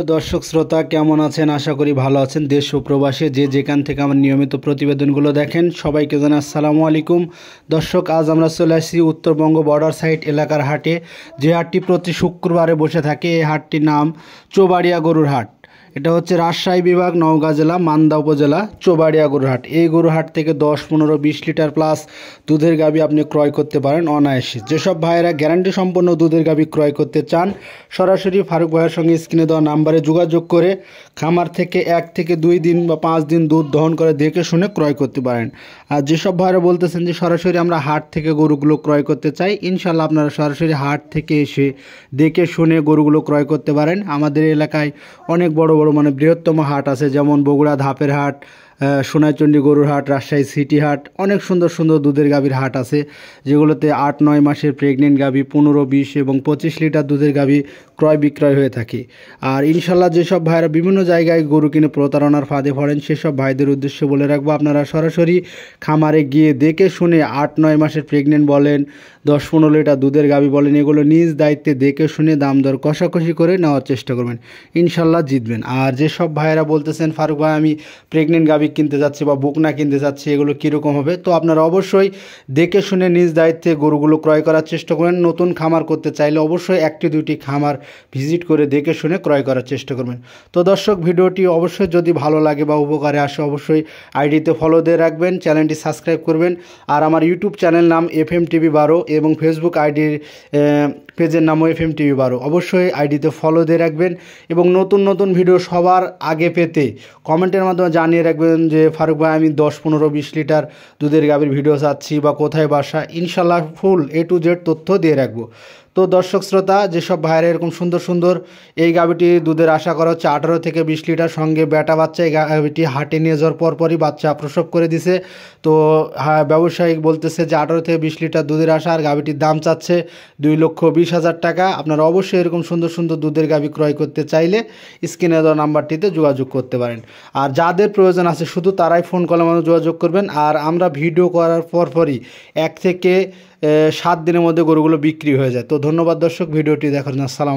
दर्शक श्रोता केमन आছেন आशा करी भालो आছেন देश ও प्रवासे जे जेखान থেকে আমার নিয়মিত প্রতিবেদনগুলো দেখেন সবাইকে জানাই আসসালামু আলাইকুম। দর্শক আজ আমরা চলে আসছি উত্তরবঙ্গ বর্ডার সাইড এলাকার হাটে, যে হাটটি প্রতি শুক্রবারে বসে থাকে। এই হাটটির নাম চৌবাড়িয়া গরুর হাট। এটা হচ্ছে রাজশাহী বিভাগ, নওগাঁ জেলা, মান্দা উপজেলা, চৌবাড়িয়া গরুর হাট। এই গরুর হাট থেকে 10, 15, 20 লিটার প্লাস দুধের গাভী আপনি ক্রয় করতে পারেন অনায়াসে। যেসব ভাইয়েরা গ্যারান্টি সম্পন্ন দুধের গাভী ক্রয় করতে চান, সরাসরি ফারুক ভাইয়ের সঙ্গে স্ক্রিনে দেওয়া নাম্বারে যোগাযোগ করে খামার থেকে 1 থেকে 2 দিন বা 5 দিন দুধ দহন করে দেখে শুনে ক্রয় করতে পারেন। আর যেসব ভাইয়েরা বলতেছেন যে সরাসরি আমরা হাট থেকে গরুগুলো ক্রয় করতে চাই, ইনশাল্লাহ আপনারা সরাসরি হাট থেকে এসে দেখে শুনে গরুগুলো ক্রয় করতে পারেন। আমাদের এলাকায় অনেক বড় বড় মানে বৃহত্তম হাট আছে, যেমন বগুড়া ধাপের হাট, সোনাইচন্ডী গরুর হাট, রাজশাহী সিটি হাট। অনেক সুন্দর সুন্দর দুধের গাভীর হাট আছে, যেগুলোতে 8-9 মাসের প্রেগনেন্ট গাভী, 15, 20 এবং 25 লিটার দুধের গাভী ক্রয় বিক্রয় হয়ে থাকে। আর ইনশাল্লাহ যেসব ভাইরা বিভিন্ন জায়গায় গরু কিনে প্রতারণার ফাঁদে পড়েন, সেসব ভাইদের উদ্দেশ্যে বলে রাখবো, আপনারা সরাসরি খামারে গিয়ে দেখে শুনে 8-9 মাসের প্রেগনেন্ট বলেন, 10-15 লিটার দুধের গাভী বলেন, এগুলো নিজ দায়িত্বে দেখে শুনে দাম দর কষাকষি করে নেওয়ার চেষ্টা করবেন, ইনশাল্লাহ জিতবেন। আর যেসব ভাইয়েরা বলতেছেন ফারুক ভাই আমি প্রেগনেন্ট গাভী কিনতে যাচ্ছি বা বুকনা কিনতে যাচ্ছি, এগুলো কীরকম হবে, তো আপনারা অবশ্যই দেখে শুনে নিজ দায়িত্বে গরুগুলো ক্রয় করার চেষ্টা করেন। নতুন খামার করতে চাইলে অবশ্যই 1-2টি খামার ভিজিট করে দেখে শুনে ক্রয় করার চেষ্টা করবেন। তো দর্শক, ভিডিওটি অবশ্যই যদি ভালো লাগে বা উপকারে আসে, অবশ্যই আইডিতে ফলো দিয়ে রাখবেন, চ্যানেলটি সাবস্ক্রাইব করবেন। আর আমার ইউটিউব চ্যানেল নাম FM TV 12 এবং ফেসবুক আইডির পেজের নামও FM TV 12, অবশ্যই আইডিতে ফলো দিয়ে রাখবেন। এবং নতুন নতুন ভিডিও সবার আগে পেতে কমেন্টের মাধ্যমে জানিয়ে রাখবেন যে ফারুক ভাই আমি 10, 15, 20 লিটার দুধের গাভীর ভিডিও চাচ্ছি বা কোথায় বাসা, ইনশাল্লাহ ফুল A to Z তথ্য দিয়ে রাখবো। তো দর্শক শ্রোতা, যেসব ভাইয়েরা এরকম সুন্দর সুন্দর এই গাভীটি দুধের আশা করা হচ্ছে 18 থেকে 20 লিটার, সঙ্গে বেটা বাচ্চা, এই গাভীটি হাটে নিয়ে যাওয়ার পরপরই বাচ্চা প্রসব করে দিছে। তো ব্যবসায়িক বলতেছে যে 18 থেকে 20 লিটার দুধের আশা, আর গাভীটির দাম চাচ্ছে 2,20,000 টাকা। আপনারা অবশ্যই এরকম সুন্দর সুন্দর দুধের গাভী ক্রয় করতে চাইলে স্ক্রিনে দেওয়া নাম্বারটিতে যোগাযোগ করতে পারেন। আর যাদের প্রয়োজন আছে শুধু তারাই ফোন কলের মাধ্যমে যোগাযোগ করবেন। আর আমরা ভিডিও করার পরপরই 1 থেকে 7 দিনের মধ্যে গরুগুলো বিক্রি হয়ে যায়। তো ধন্যবাদ দর্শক, ভিডিওটি দেখার জন্য। আসসালাম।